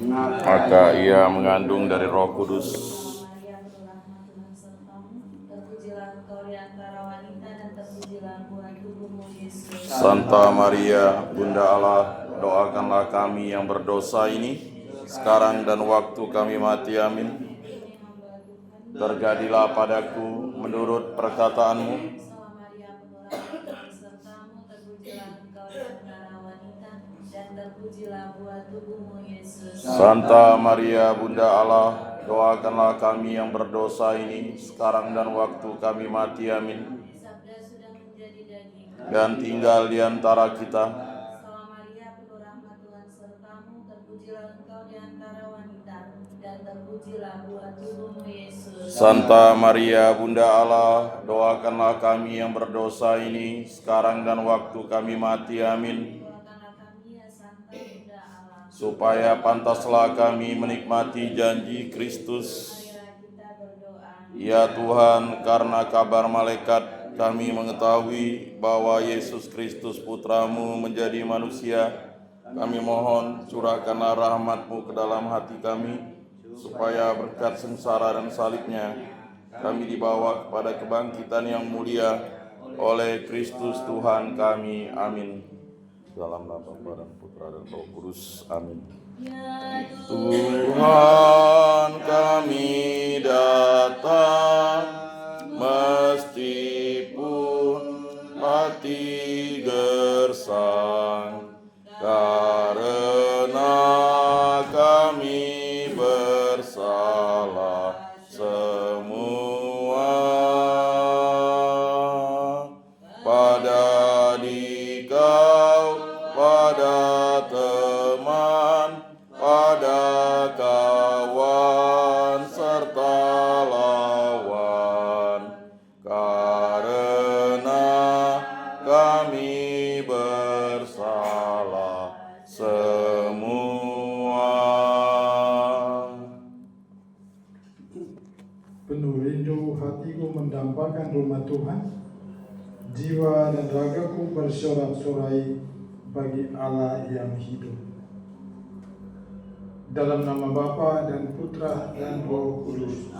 maka ia mengandung dari Roh Kudus. Santa Maria, Bunda Allah, doakanlah kami yang berdosa ini, sekarang dan waktu kami mati. Amin. Terjadilah padaku menurut perkataanmu. Santa Maria, Bunda Allah, doakanlah kami yang berdosa ini, sekarang dan waktu kami mati. Amin. Dan tinggal di antara kita. Santa Maria, Bunda Allah, doakanlah kami yang berdosa ini, sekarang dan waktu kami mati. Amin. Supaya pantaslah kami menikmati janji Kristus. Ya Tuhan, karena kabar malaikat kami mengetahui bahwa Yesus Kristus Putramu menjadi manusia. Kami mohon curahkanlah rahmat-Mu ke dalam hati kami, supaya berkat sengsara dan salibnya kami dibawa kepada kebangkitan yang mulia oleh Kristus Tuhan kami. Amin. Dalam nama Bapa dan Putra dan Roh Kudus. Amin. Tuhan, kami datang meskipun hati gersang, karena kami bersalah semua. Pada Dikau, pada teman, pada kawan serta lawan, karena kami bersalah semua. Penuh rindu hatiku mendambakan rumah Tuhan, jiwa dan ragaku bersorak-sorai bagi Allah yang hidup. Dalam nama Bapa dan Putra dan Roh Kudus.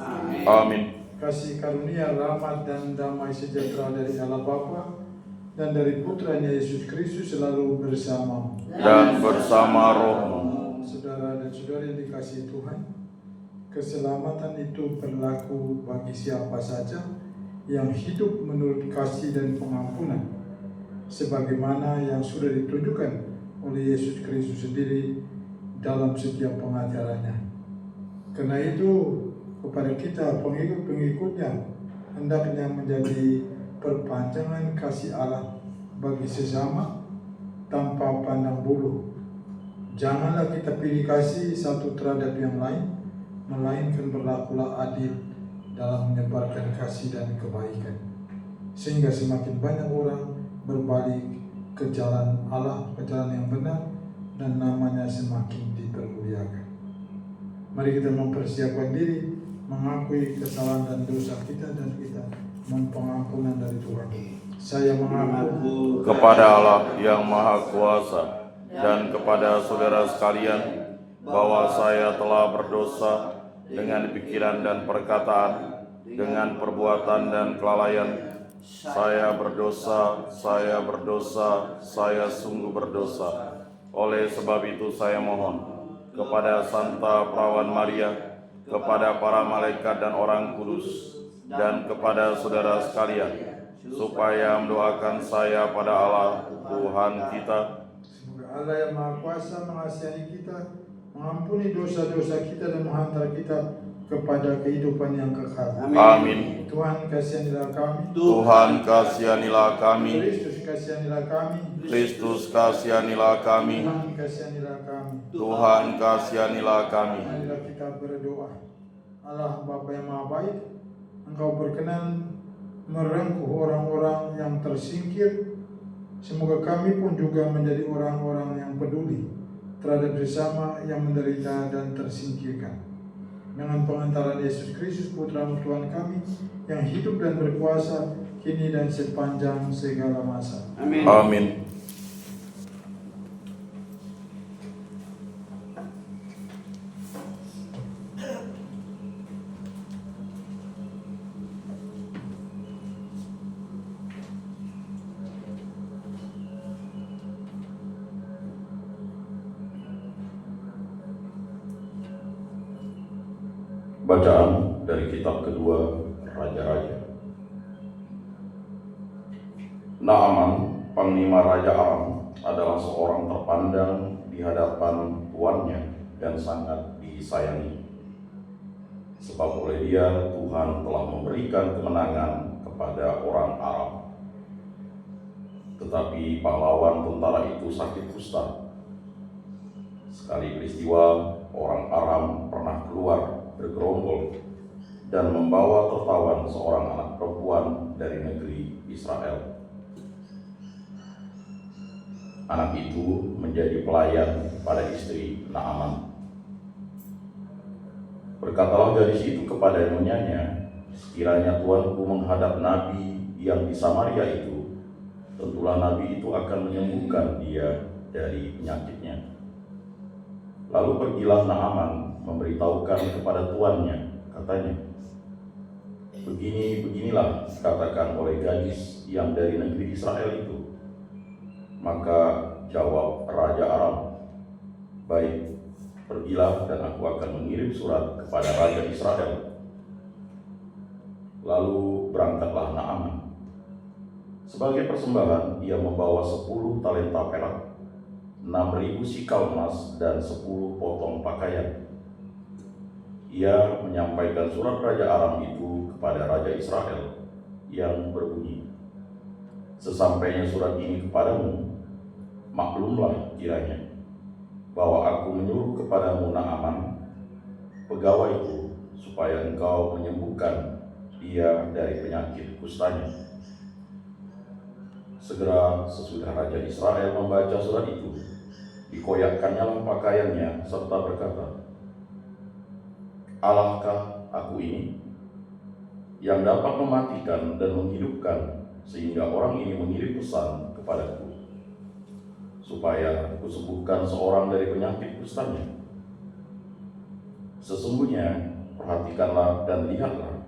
Amin. Kasih karunia, rahmat dan damai sejahtera dari Allah Bapa dan dari Putranya Yesus Kristus selalu bersamamu Dan bersama rohmu. Saudara dan saudari yang dikasihi Tuhan, keselamatan itu berlaku bagi siapa saja yang hidup menurut kasih dan pengampunan, sebagaimana yang sudah ditunjukkan oleh Yesus Kristus sendiri dalam setiap pengajarannya. Karena itu, kepada kita pengikut-pengikutnya hendaknya menjadi perpanjangan kasih Allah bagi sesama tanpa pandang bulu. Janganlah kita pilih kasih satu terhadap yang lain, melainkan berlakulah adil dalam menyebarkan kasih dan kebaikan, sehingga semakin banyak orang berbalik ke jalan Allah, ke jalan yang benar, dan namanya semakin dipermuliakan. Mari kita mempersiapkan diri, mengakui kesalahan dan dosa kita, dan kita mohon pengampunan dari Tuhan. Saya mengaku kepada Allah yang Maha Kuasa dan kepada saudara sekalian bahwa saya telah berdosa dengan pikiran dan perkataan, dengan perbuatan dan kelalaian. Saya berdosa, saya sungguh berdosa. Oleh sebab itu saya mohon kepada Santa Perawan Maria, kepada para malaikat dan orang kudus, dan kepada saudara sekalian, supaya mendoakan saya pada Allah Tuhan kita. semoga Allah yang Maha Kuasa mengasihi kita, mengampuni dosa-dosa kita, dan menghantar kita kepada kehidupan yang kekal. Amin. Tuhan kasihanilah kami. Tuhan kasihanilah kami. Kristus kasihanilah kami. Kristus kasihanilah kami. Tuhan kasihanilah kami. Tuhan kasihanilah kami. Marilah kita berdoa. Allah Bapa yang Maha Baik, Engkau berkenan merengkuh orang-orang yang tersingkir. Semoga kami pun juga menjadi orang-orang yang peduli terhadap sesama yang menderita dan tersingkirkan. Dengan pengantaran Yesus Kristus, Putra Tuhan kami, yang hidup dan berkuasa kini dan sepanjang segala masa. Amin. Bacaan dari kitab kedua Raja-Raja. Naaman, panglima Raja Aram, adalah seorang terpandang di hadapan tuannya dan sangat disayangi. Sebab oleh dia Tuhan telah memberikan kemenangan kepada orang Aram. Tetapi pahlawan tentara itu sakit kusta. Sekali peristiwa, orang Aram pernah keluar bergerombol dan membawa tertawan seorang anak perempuan dari negeri Israel. Anak itu menjadi pelayan pada istri Naaman. Berkatalah gadis itu kepada nyonyanya, sekiranya tuanku menghadap nabi yang di Samaria itu, tentulah nabi itu akan menyembuhkan dia dari penyakitnya. Lalu pergilah Naaman memberitahukan kepada tuannya, katanya, beginilah katakan oleh gadis yang dari negeri Israel itu. Maka jawab Raja Aram, baik, pergilah dan aku akan mengirim surat kepada Raja Israel. Lalu berangkatlah Naaman. Sebagai persembahan ia membawa 10 talenta perak, 6.000 sikal emas dan 10 potong pakaian. Ia menyampaikan surat Raja Aram itu kepada Raja Israel yang berbunyi, sesampainya surat ini kepadamu, maklumlah kiranya bahwa aku menyuruh kepadamu Naaman, pegawaiku, supaya engkau menyembuhkan dia dari penyakit kustanya. Segera sesudah Raja Israel membaca surat itu, dikoyakkannyalah pakaiannya serta berkata, Allahkah aku ini yang dapat mematikan dan menghidupkan, sehingga orang ini mengirim pesan kepadaku supaya kusembuhkan seorang dari penyakit kustanya. Sesungguhnya perhatikanlah dan lihatlah,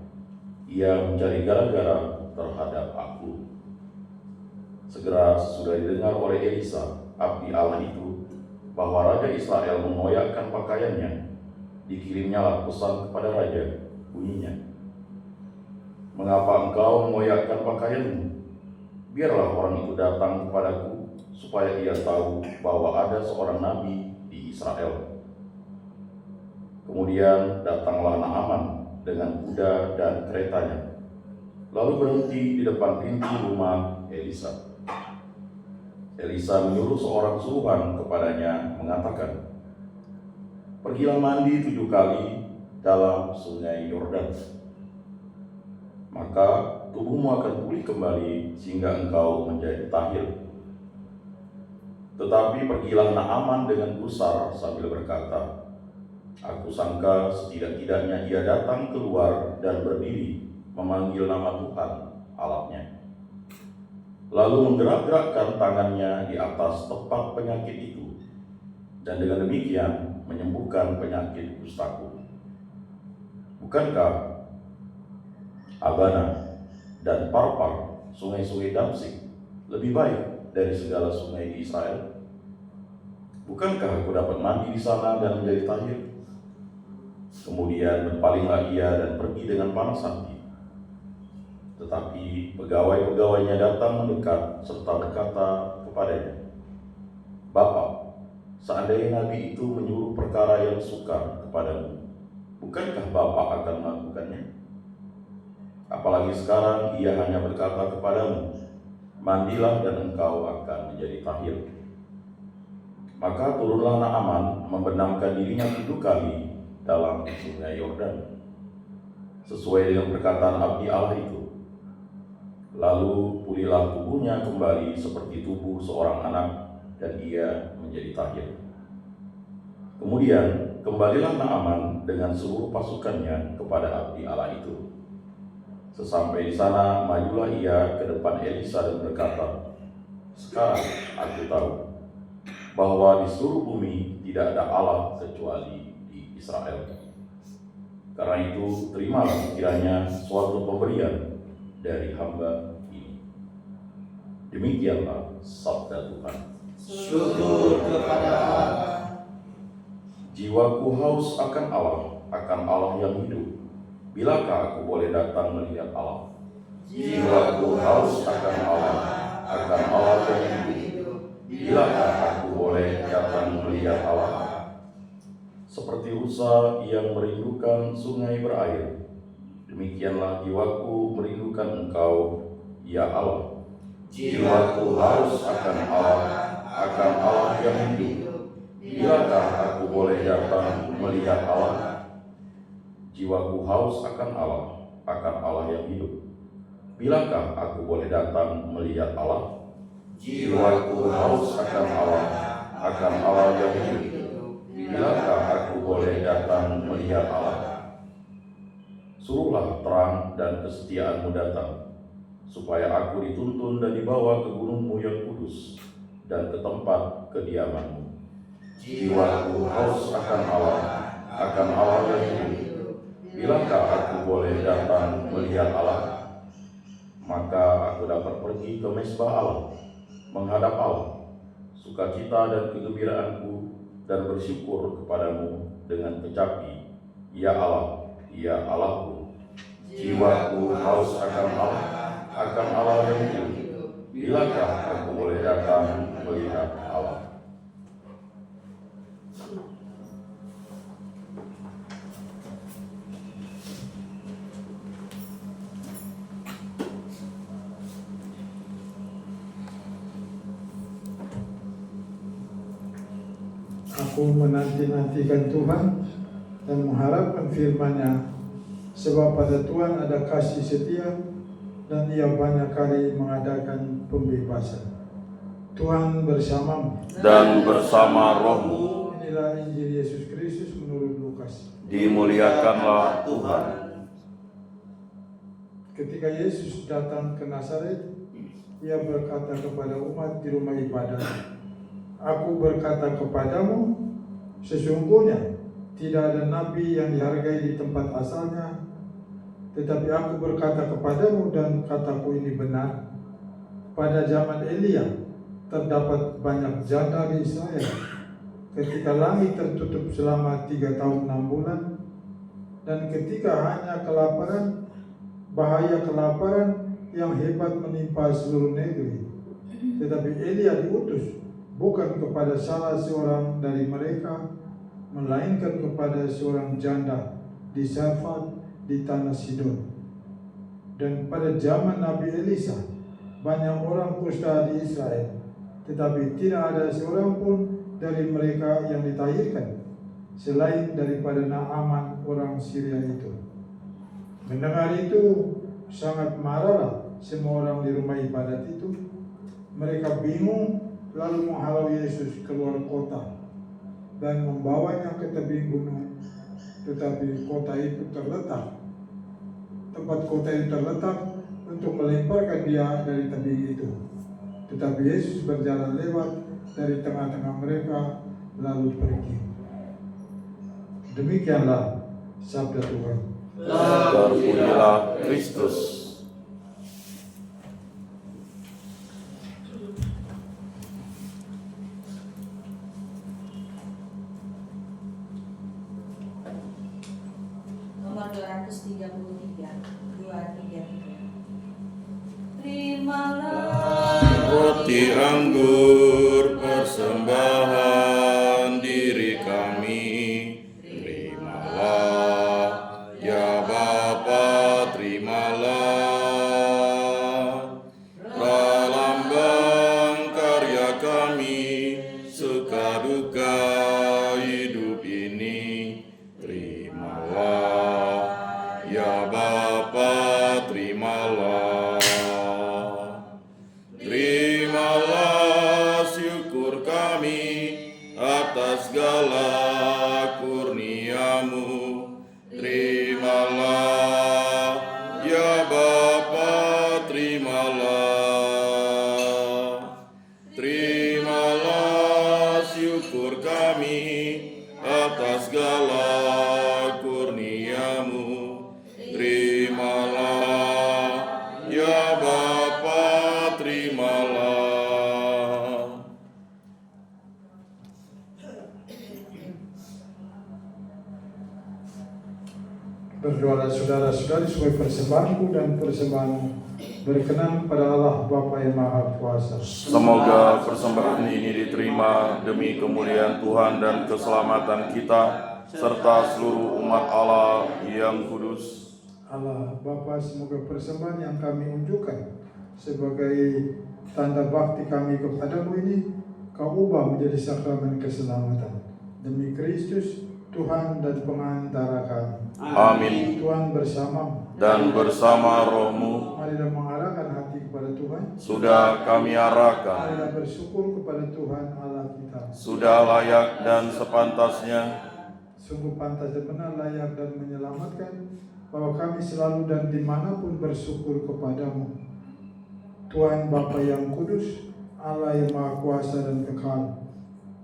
ia mencari gara-gara terhadap aku. Segera sesudah didengar oleh Elisa, abdi Allah itu, bahwa Raja Israel mengoyakkan pakaiannya, dikirimnyalah pesan kepada raja, bunyinya, mengapa engkau mengoyakkan pakaianmu? Biarlah orang itu datang kepadaku, supaya ia tahu bahwa ada seorang nabi di Israel. Kemudian datanglah Naaman dengan kuda dan keretanya, lalu berhenti di depan pintu rumah Elisa. Elisa menyuruh seorang suruhan kepadanya mengatakan, pergilah mandi 7 kali dalam sungai Yordan, maka tubuhmu akan pulih kembali sehingga engkau menjadi tahir. Tetapi pergilah Naaman dengan gusar sambil berkata, aku sangka setidak-tidaknya ia datang keluar dan berdiri memanggil nama Tuhan Allahnya, lalu menggerak-gerakkan tangannya di atas tempat penyakit itu, dan dengan demikian menyembuhkan penyakit kustaku. Bukankah Abana dan Parpar, sungai-sungai Damsik, lebih baik dari segala sungai di Israel? Bukankah aku dapat mandi di sana dan menjadi tahir? Kemudian berpalinglah ia dan pergi dengan panas hati. Tetapi pegawai-pegawainya datang mendekat serta berkata kepadanya, Bapak, seandainya nabi itu menyuruh perkara yang sukar kepadamu, bukankah Bapak akan melakukannya? Apalagi sekarang ia hanya berkata kepadamu, mandilah dan engkau akan menjadi tahir. Maka turunlah Naaman membenamkan dirinya 7 kali dalam sungai Yordan, sesuai dengan perkataan abdi Allah itu. Lalu pulihlah tubuhnya kembali seperti tubuh seorang anak, dan ia menjadi tahir. Kemudian kembalilah Naaman dengan seluruh pasukannya kepada abdi Allah itu. Sesampai di sana, majulah ia ke depan Elisa dan berkata, sekarang aku tahu bahwa di seluruh bumi tidak ada Allah kecuali di Israel. Karena itu terimalah kiranya suatu pemberian dari hamba ini. Demikianlah sabda Tuhan. Syukur kepada Allah. Jiwaku haus akan Allah, akan Allah yang hidup. Bilakah aku boleh datang melihat Allah? Jiwaku haus akan Allah yang hidup. Bilakah aku boleh datang melihat Allah? Seperti rusa yang merindukan sungai berair, demikianlah jiwaku merindukan Engkau, ya Allah. Jiwaku haus akan Allah yang hidup. Bilakah aku boleh datang melihat Allah? Jiwaku haus akan Allah yang hidup. Bilakah aku boleh datang melihat Allah? Jiwaku haus akan Allah yang hidup. Bilakah aku boleh datang melihat Allah? Suruhlah terang dan kesetiaan-Mu datang, supaya aku dituntun dan dibawa ke gunung-Mu yang kudus dan ke tempat kediaman-Mu. Jiwaku haus akan Allah yang hidup. Bilakah aku boleh datang melihat Allah? Maka aku dapat pergi ke mezbah Allah, menghadap Allah, sukacita dan kegembiraanku, dan bersyukur kepadamu dengan kecapi, ya Allah, ya Allahku. Jiwaku haus akan Allah yang hidup. Bilakah aku boleh datang melihat Allah? Aku menanti-nantikan Tuhan dan mengharapkan firman-Nya, sebab pada Tuhan ada kasih setia dan Ia banyak kali mengadakan pembebasan. Tuhan bersamamu Dan bersama rohmu, Inilah Injil Yesus Kristus menurut Lukas. dimuliakanlah Tuhan. Ketika Yesus datang ke Nazaret, Ia berkata kepada umat di rumah ibadat, "Aku berkata kepadamu, sesungguhnya tidak ada nabi yang dihargai di tempat asalnya. Tetapi aku berkata kepadamu, dan kataku ini benar, pada zaman Elia terdapat banyak janda di Israel, ketika langit tertutup selama 3 tahun 6 bulan, dan ketika hanya bahaya kelaparan yang hebat menimpa seluruh negeri. Tetapi Elia diutus bukan kepada salah seorang dari mereka, melainkan kepada seorang janda di Sarfat di tanah Sidon. Dan pada zaman Nabi Elisa banyak orang kusta di Israel, tetapi tidak ada seorang pun dari mereka yang ditahirkan, selain daripada Naaman orang Syria itu." Mendengar itu, sangat marahlah semua orang di rumah ibadat itu. Mereka bingung, lalu menghalau Yesus keluar kota dan membawanya ke tebing gunung. Tetapi tempat kota itu terletak untuk melemparkan dia dari tebing itu. Tetapi Yesus berjalan lewat dari tengah-tengah mereka lalu pergi. Demikianlah sabda Tuhan. Terpujilah Kristus. Nomor 233. 233. Terimalah Roti anggur persembahan diri kami, terimalah ya Bapa, terimalah pralambang karya kami, suka duka hidup ini, terimalah ya Bapa, terimalah. Terimalah syukur kami atas segala kurnia-Mu. Terimalah ya Bapa, terimalah. Terimalah syukur kami atas segala kurnia-Mu. Terimalah ya Bapa, terimalah. Berdoalah saudara-saudari supaya persembahanku dan persembahanmu berkenan pada Allah Bapa yang Maha Kuasa. Semoga persembahan ini diterima demi kemuliaan Tuhan dan keselamatan kita, serta seluruh umat Allah yang kudus. Allah Bapa, semoga persembahan yang kami unjukkan sebagai tanda bakti kami kepadamu ini Kau ubah menjadi sakramen keselamatan. Demi Kristus, Tuhan dan pengantara kami. Amin. Tuhan bersamamu. Dan bersama rohmu, Marilah mengarahkan hati kepada Tuhan. sudah kami arahkan, Marilah bersyukur kepada Tuhan Allah kita. sudah layak dan sepantasnya. Sungguh pantas dan benar, layak dan menyelamatkan, bahwa kami selalu dan dimanapun bersyukur kepadamu. Tuhan Bapa yang kudus, Allah yang Maha Kuasa dan kekal.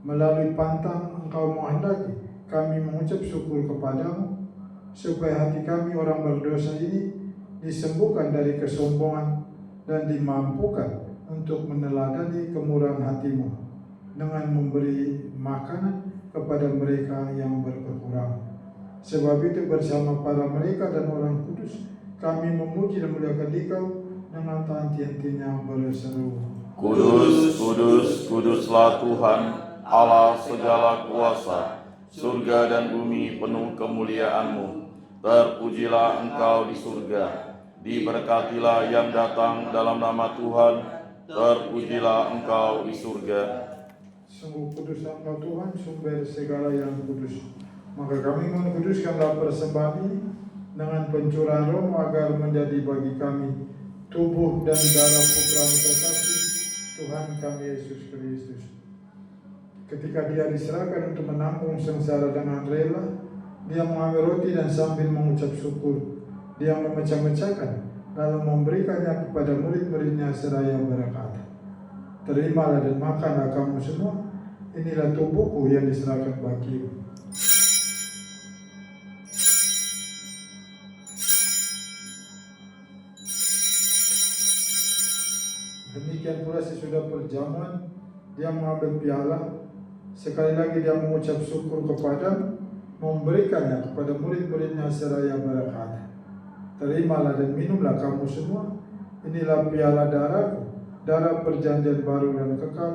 Melalui pantang Engkau menghendaki kami mengucap syukur kepadamu, supaya hati kami orang berdosa ini disembuhkan dari kesombongan dan dimampukan untuk meneladani kemurahan hatimu dengan memberi makanan kepada mereka yang berkekurangan. Sebab itu bersama para mereka dan orang kudus kami memuji dan memuliakan Dikau dengan tak henti-hentinya berseru, Kudus, kudus, kuduslah Tuhan, Allah segala kuasa. Surga dan bumi penuh kemuliaan-Mu. Terpujilah Engkau di surga. Diberkatilah yang datang dalam nama Tuhan. Terpujilah Engkau di surga. sungguh kudus Engkau Tuhan, sumber segala yang kudus. Maka kami mengkuduskanlah persembahan ini dengan pencurahan roh agar menjadi bagi kami tubuh dan darah Putra-Mu terkasih, Tuhan kami Yesus Kristus. Ketika Dia diserahkan untuk menanggung sengsara dengan rela, Dia mengambil roti dan sambil mengucap syukur, Dia memecah-mecahkan lalu memberikannya kepada murid-muridnya seraya berkata, "Terimalah dan makanlah kamu semua, inilah tubuhku yang diserahkan bagimu." Demikian pula sesudah perjamuan, Dia mengambil piala. Sekali lagi Dia mengucap syukur kepada, memberikannya kepada murid-muridnya seraya berkata, "Terimalah dan minumlah kamu semua, inilah piala darahku, darah perjanjian baru dan kekal,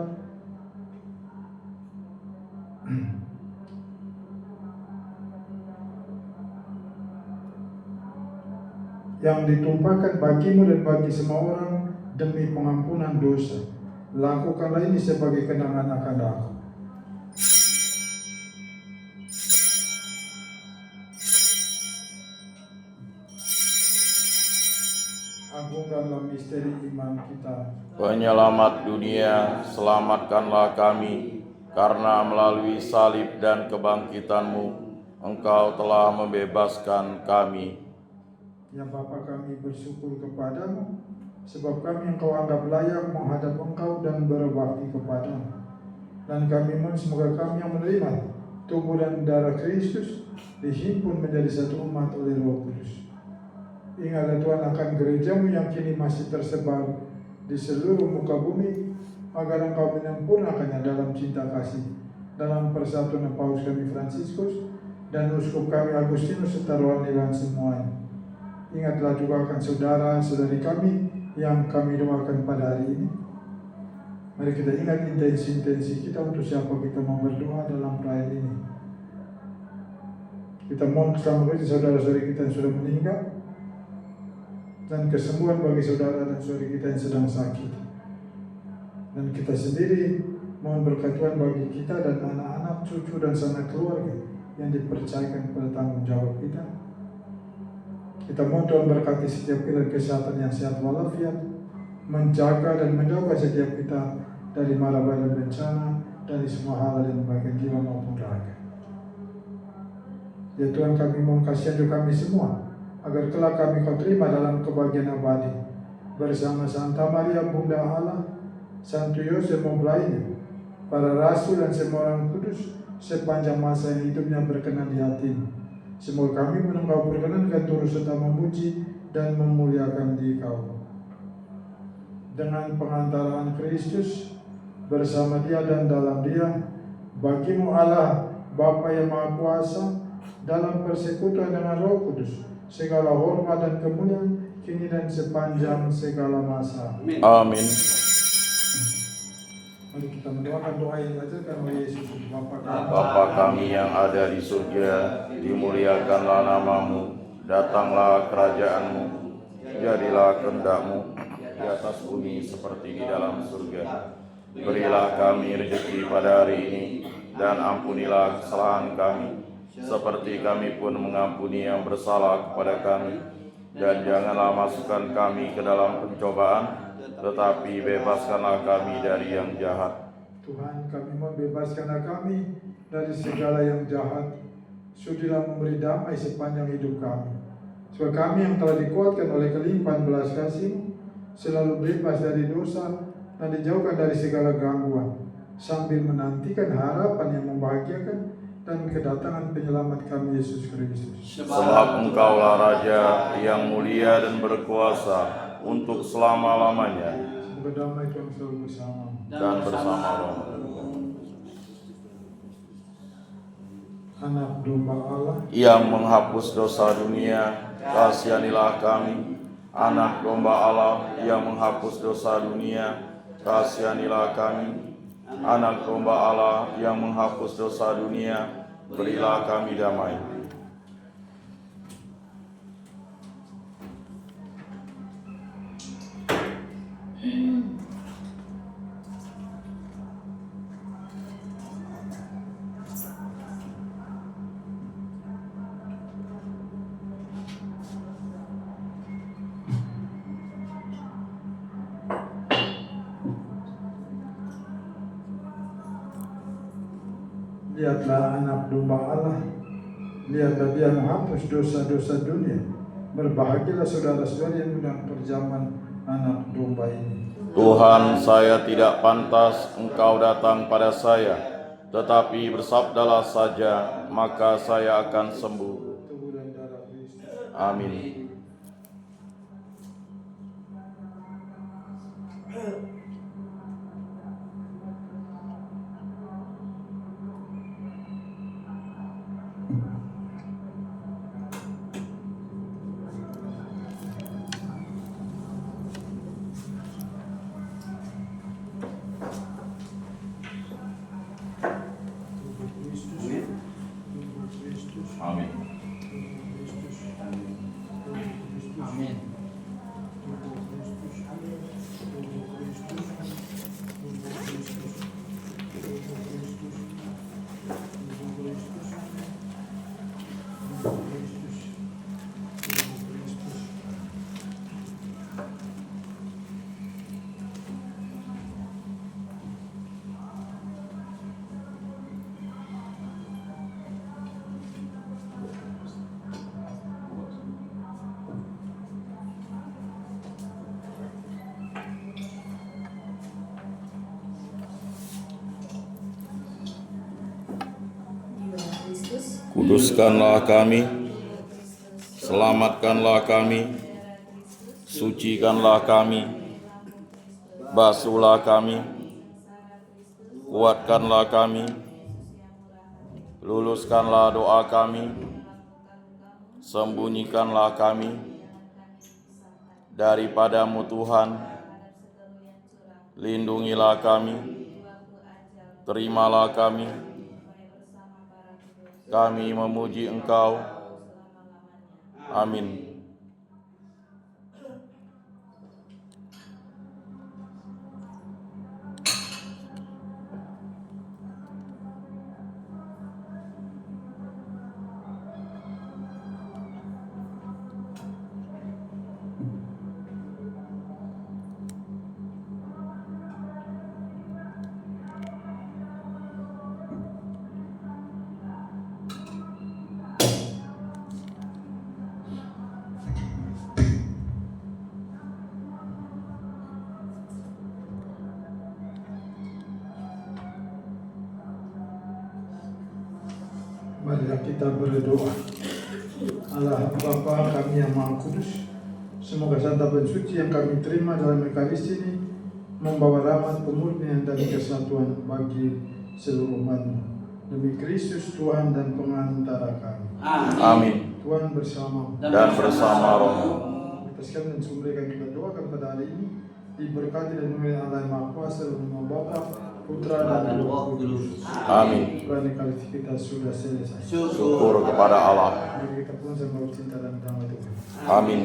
yang ditumpahkan bagimu dan bagi semua orang demi pengampunan dosa. Lakukanlah ini sebagai kenangan akan aku." Agungkanlah misteri iman kita. Penyelamat dunia, selamatkanlah kami, karena melalui salib dan kebangkitan-Mu, Engkau telah membebaskan kami. Ya Bapa, kami bersyukur kepadamu, sebab kami Engkau anggap layak menghadap Engkau dan berbakti kepadamu. Dan kami mohon semoga kami yang menerima tubuh dan darah Kristus dihimpun menjadi satu umat oleh Roh Kudus. Ingatlah Tuhan akan gerejamu yang kini masih tersebar di seluruh muka bumi, agar Engkau menyempurnakannya dalam cinta kasih, dalam persatuan Paus kami Fransiskus dan Uskup kami Agustinus serta rohani dan semuanya. Ingatlah juga akan saudara-saudari kami yang kami doakan pada hari ini. Mari kita ingat intensi-intensi kita untuk siapa kita mau berdoa dalam perayaan ini. Kita mohon keselamatan saudara-saudari kita yang sudah meninggal, dan kesembuhan bagi saudara dan saudari kita yang sedang sakit. Dan kita sendiri mohon berkat Tuhan bagi kita dan anak-anak, cucu dan sanak keluarga yang dipercayakan pada tanggung jawab kita. Kita mohon Tuhan berkati setiap kita kesehatan yang sehat walafiat, menjaga dan menjaga setiap kita dari mara bahaya bencana, dari semua hal dan bagian jiwa maupun raga. Ya Tuhan, kami mohon kasihan juga kami semua, agar kelak kami Kau terima dalam kebahagiaan abadi bersama Santa Maria Bunda Allah, Santo Yosef mempelainya, para rasul dan semua orang kudus sepanjang masa yang hidupnya berkenan di hati-Mu. Semoga kami pun Engkau perkenankan turut serta memuji dan memuliakan Dikau. Dengan pengantaran Kristus, bersama Dia dan dalam Dia, bagi-Mu Allah Bapa yang Maha Kuasa, dalam persekutuan dengan Roh Kudus, segala hormat dan kemuliaan kini dan sepanjang segala masa. Amin. Mari kita mendoakan doa yang diajarkan oleh Yesus. Bapa kami yang ada di surga, dimuliakanlah namamu, datanglah kerajaanmu, jadilah kehendak-Mu di atas bumi seperti di dalam surga. Berilah kami rezeki pada hari ini, dan ampunilah kesalahan kami, seperti kami pun mengampuni yang bersalah kepada kami. Dan janganlah masukkan kami ke dalam pencobaan, tetapi bebaskanlah kami dari yang jahat. Tuhan, kami mohon bebaskanlah kami dari segala yang jahat. Sudilah memberi damai sepanjang hidup kami. Supaya kami yang telah dikuatkan oleh kelimpahan belas kasih selalu bebas dari dosa dan dijauhkan dari segala gangguan, sambil menantikan harapan yang membahagiakan dan kedatangan penyelamat kami Yesus Kristus. Sebab Engkaulah Raja yang mulia dan berkuasa untuk selama-lamanya, Semoga damai Tuhan selalu bersama. dan bersama Roh. Anak domba Allah, Yang menghapus dosa dunia, kasihanilah kami. Anak domba Allah yang menghapus dosa dunia, kasihanilah kami. Anak domba Allah yang menghapus dosa dunia, berilah kami damai. lihatlah anak domba Allah, lihatlah dia menghapus dosa-dosa dunia. Berbahagialah saudara-saudari yang undang perjamuan anak domba ini. Tuhan, saya tidak pantas Engkau datang pada saya, tetapi bersabdalah saja, maka saya akan sembuh. Tubuh dan darah Kristus. Amin. Amin. Kuduskanlah kami, selamatkanlah kami, sucikanlah kami, basuhlah kami, kuatkanlah kami, luluskanlah doa kami, sembunyikanlah kami daripadamu Tuhan, lindungilah kami, terimalah kami memuji Engkau. Amin. Marilah kita berdoa. Allah Bapa kami yang Maha Kudus, semoga santapan suci yang kami terima dalam Ekaristi ini membawa rahmat, pemurnian dan kesatuan bagi seluruh umat-Mu. Demi Kristus Tuhan dan pengantara kami. Amin. Tuhan bersama. Dan bersama rohmu. Atas kami dan sumber kami kita doakan pada hari ini, diberkati dan memelihara Allah yang Maha Kuasa, Nama Bapa, Putra dan Roh Kudus. Amin. Tuhan kali kita sudah selesai. Syukur kepada Allah. Mari kita pun sama cinta dan damai Tuhan. Amin.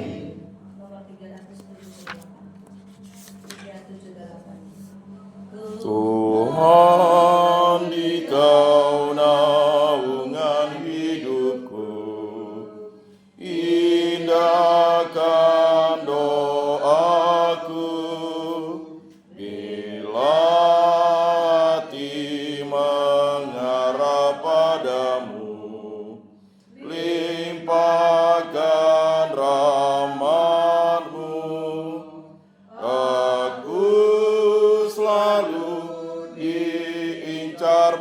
Nomor 378. Tuhan, Dikau naungan hidupku, indahkan doaku, bila hati mengharap padamu, limpahkan rahmat-Mu. Aku selalu diincar